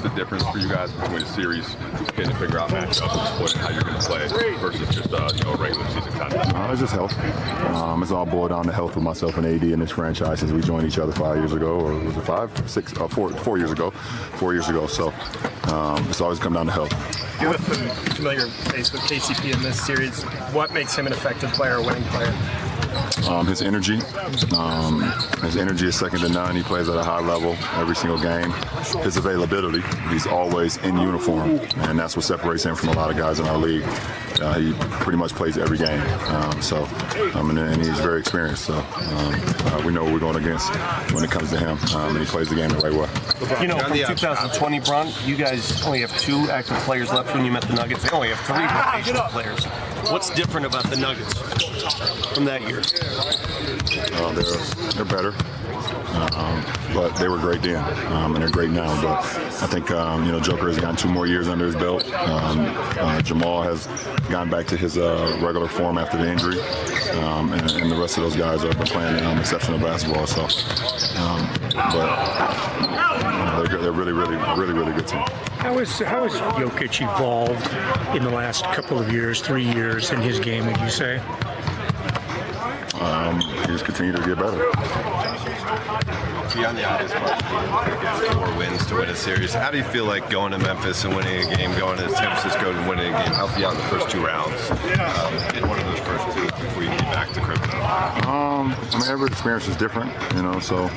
What's the difference for you guys between a series, getting to figure out matchups and exploiting how you're going to play versus just a regular season contest? It's just health. It's all boiled down to health with myself and AD in this franchise since we joined each other 5 years ago, or was it 4 years ago? 4 years ago. So it's always come down to health. You have a familiar face with KCP in this series. What makes him an effective player, a winning player? His energy. His energy is second to none. He plays at a high level every single game. His availability. He's always in uniform, and that's what separates him from a lot of guys in our league. He pretty much plays every game. And he's very experienced. So we know what we're going against when it comes to him, and he plays the game the right way. You know, from 2020, Bron, you guys only have 2 active players left when you met the Nuggets. They only have 3 rotational players. What's different about the Nuggets from that year? They're better, but they were great then, and they're great now. But I think Joker has gotten 2 more years under his belt. Jamal has gone back to his regular form after the injury, and the rest of those guys have been playing exceptional basketball. So, they're really good team. How has Jokic evolved in the last couple of years, 3 years in his game, would you say? He just continued to get better. Beyond the obvious part, get 4 wins to win a series. How do you feel like going to Memphis and winning a game, going to San Francisco and winning a game, help you out in the first 2 rounds? In one of those first 2 before you get back to crypto. Every experience is different, so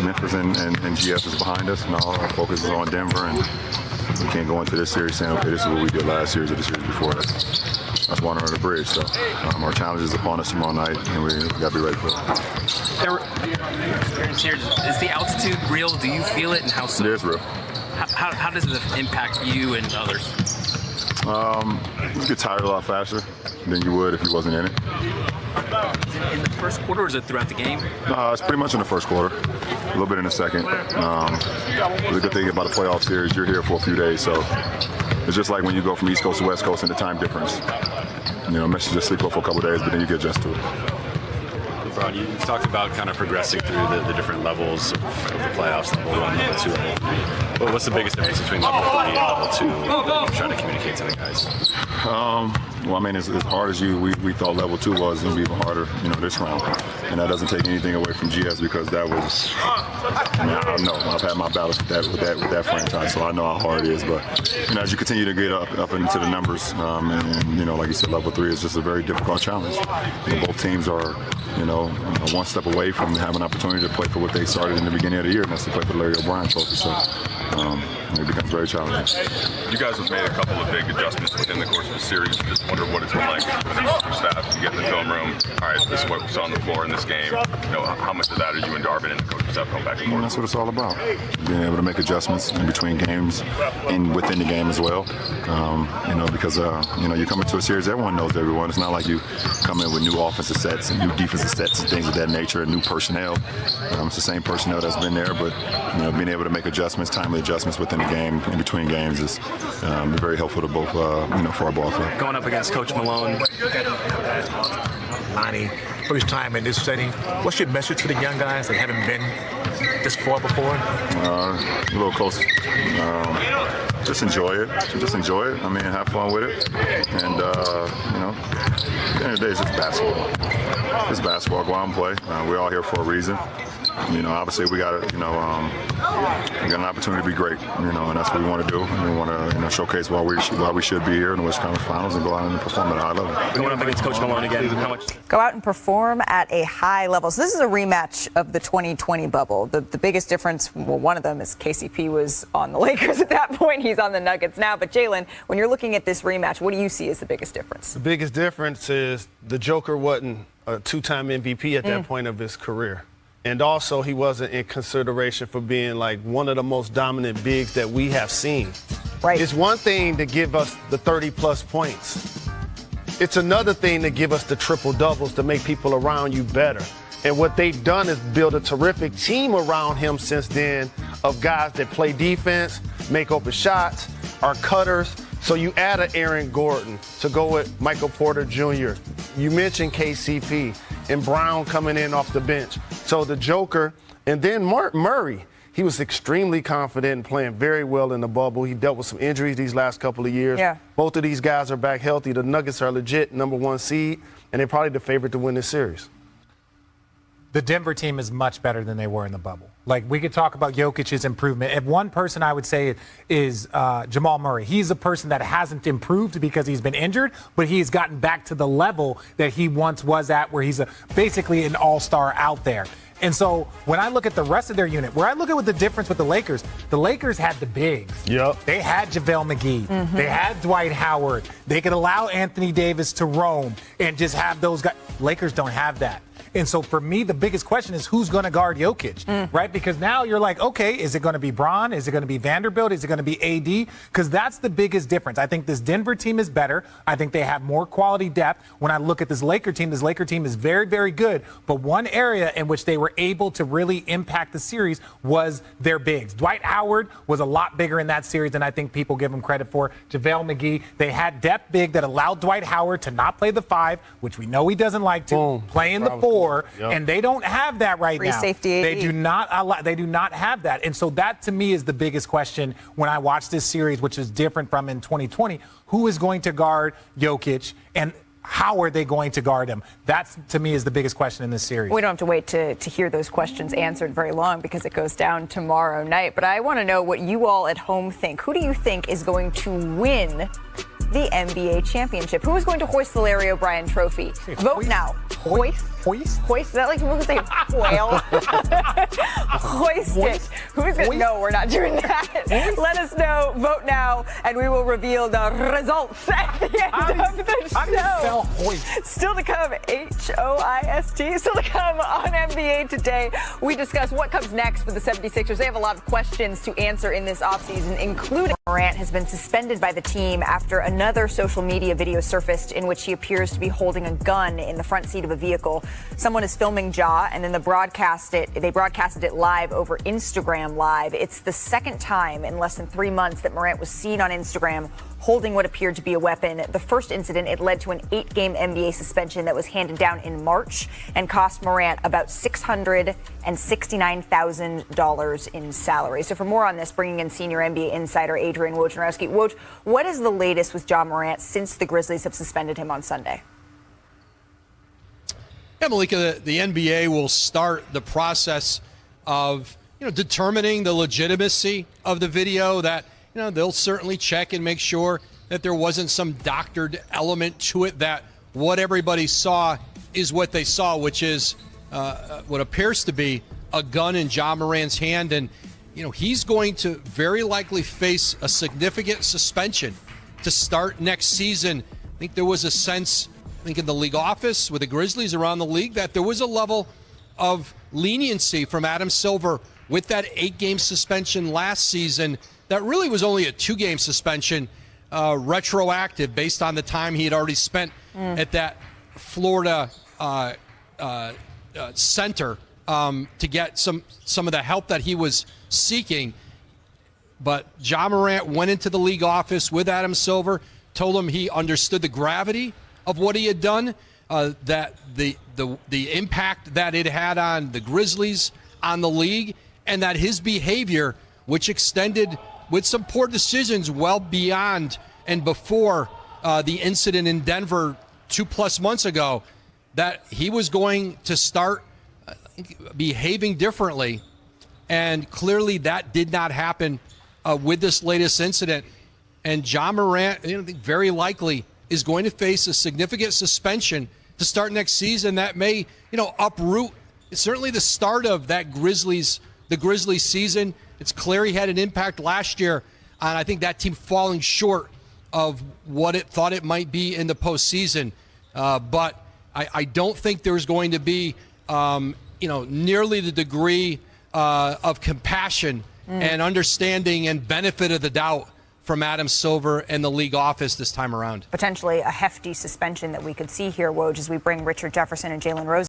Memphis and GS is behind us, and all our focus is on Denver, and we can't go into this series saying, okay, this is what we did last series or the series before. That's water under the bridge. So our challenge is upon us tomorrow night, and we got to be ready for it. Is the altitude real? Do you feel it, and how so? It is real. How does it impact you and others? You get tired a lot faster than you would if you wasn't in it. In the first quarter, or is it throughout the game? It's pretty much in the first quarter, a little bit in the second. The good thing about a playoff series, you're here for a few days, so it's just like when you go from East Coast to West Coast and the time difference. Makes you just sleep up for a couple of days, but then you get adjusted to it. LeBron, you talked about kind of progressing through the different levels of the playoffs, level 1, level 2, level 3. But what's the biggest difference between level 3 and level 2 that you're trying to communicate to the guys? As hard as we thought level 2 was, it'll be even harder, this round. And that doesn't take anything away from GS because that was, I know I've had my battles with that franchise, so I know how hard it is. But as you continue to get up into the numbers, like you said, level 3 is just a very difficult challenge. Both teams are, one step away from having an opportunity to play for what they started in the beginning of the year, and that's to play for the Larry O'Brien Trophy. So it becomes very challenging. You guys have made a couple of big adjustments within the course of the series. Just wonder what it's been like for the staff to get in the film room. All right, this is what we saw on the floor in this game. How much of that are you and Darvin and the coaching staff going back and forth? That's what it's all about. Being able to make adjustments in between games and within the game as well. Because you come into a series, everyone knows everyone. It's not like you come in with new offensive sets and new defensive sets and things of that nature and new personnel. It's the same personnel that's been there, but being able to make adjustments, timely adjustments within the game, in between games is very helpful to both, for our ball club. Going up against Coach Malone. Lonnie, first time in this setting. What's your message to the young guys that haven't been this far before? A little close. Just enjoy it. Have fun with it. And, at the end of the day, it's just basketball. It's basketball. Go out and play. We're all here for a reason. Obviously we got we got an opportunity to be great, and that's what we want to do. We want to, showcase why we should be here in the West Conference Finals and go out and perform at a high level. Going up against Coach Malone again. How much? Go out and perform at a high level. So this is a rematch of the 2020 bubble. The biggest difference, one of them is KCP was on the Lakers at that point. He's on the Nuggets now. But Jalen, when you're looking at this rematch, what do you see as the biggest difference? The biggest difference is the Joker wasn't a 2-time MVP at that point of his career. And also, he wasn't in consideration for being like one of the most dominant bigs that we have seen. Right. It's one thing to give us the 30-plus points. It's another thing to give us the triple-doubles to make people around you better. And what they've done is build a terrific team around him since then of guys that play defense, make open shots, are cutters. So you add an Aaron Gordon to go with Michael Porter Jr. You mentioned KCP and Brown coming in off the bench. So the Joker, and then Murray, He was extremely confident and playing very well in the bubble. He dealt with some injuries these last couple of years. Yeah. Both of these guys are back healthy. The Nuggets are legit #1 seed, and they're probably the favorite to win this series. The Denver team is much better than they were in the bubble. Like, we could talk about Jokic's improvement. If one person I would say is Jamal Murray. He's a person that hasn't improved because he's been injured, but he's gotten back to the level that he once was at, where he's basically an all-star out there. And so when I look at the rest of their unit, where I look at what the difference with the Lakers had the bigs. Yep. They had JaVale McGee. They had Dwight Howard. They could allow Anthony Davis to roam and just have those guys. Lakers don't have that. And so for me, the biggest question is who's going to guard Jokic, right? Because now you're like, okay, is it going to be Bron? Is it going to be Vanderbilt? Is it going to be AD? Because that's the biggest difference. I think this Denver team is better. I think they have more quality depth. When I look at this Laker team is very, very good. But one area in which they were able to really impact the series was their bigs. Dwight Howard was a lot bigger in that series than I think people give him credit for. JaVale McGee, they had depth big that allowed Dwight Howard to not play the 5, which we know he doesn't like to, play in the 4. And they don't have that right now. Safety AD. They do not have that. And so that to me is the biggest question when I watch this series, which is different from in 2020. Who is going to guard Jokic, and how are they going to guard him? That's, to me, is the biggest question in this series. We don't have to wait to hear those questions answered very long because it goes down tomorrow night. But I want to know what you all at home think. Who do you think is going to win the NBA championship? Who is going to hoist the Larry O'Brien trophy? Vote now. Hoist? Is that like people say whale? Hoist it. Who's going to? No, we're not doing that. Let us know. Vote now, and we will reveal the results at the end of the show. Still to come, HOIST. Still to come on NBA Today. We discuss what comes next for the 76ers. They have a lot of questions to answer in this offseason, including Morant has been suspended by the team after another social media video surfaced in which he appears to be holding a gun in the front seat of a vehicle. Someone is filming Ja, and then they broadcasted it live over Instagram Live. It's the second time in less than 3 months that Morant was seen on Instagram holding what appeared to be a weapon. The first incident, it led to an 8-game NBA suspension that was handed down in March and cost Morant about $669,000 in salary. So for more on this, bringing in senior NBA insider Adrian Wojnarowski. Woj, what is the latest with Ja Morant since the Grizzlies have suspended him on Sunday? Yeah, Malika, the NBA will start the process of determining the legitimacy of the video. That they'll certainly check and make sure that there wasn't some doctored element to it, that what everybody saw is what they saw, which is what appears to be a gun in Ja Morant's hand. And he's going to very likely face a significant suspension to start next season. I think there was a sense, in the league office with the Grizzlies around the league, that there was a level of leniency from Adam Silver with that 8-game suspension last season that really was only a 2-game suspension, retroactive based on the time he had already spent at that Florida center to get some of the help that he was seeking. But Ja Morant went into the league office with Adam Silver, told him he understood the gravity of what he had done, that the impact that it had on the Grizzlies, on the league, and that his behavior, which extended with some poor decisions well beyond and before the incident in Denver 2+ months ago, that he was going to start behaving differently. And clearly that did not happen with this latest incident. And Ja Morant, very likely, is going to face a significant suspension to start next season that may, uproot certainly the start of the Grizzlies season. It's clear he had an impact last year on, I think, that team falling short of what it thought it might be in the postseason. But I don't think there's going to be, nearly the degree of compassion and understanding and benefit of the doubt from Adam Silver and the league office this time around. Potentially a hefty suspension that we could see here, Woj, as we bring Richard Jefferson and Jalen Rose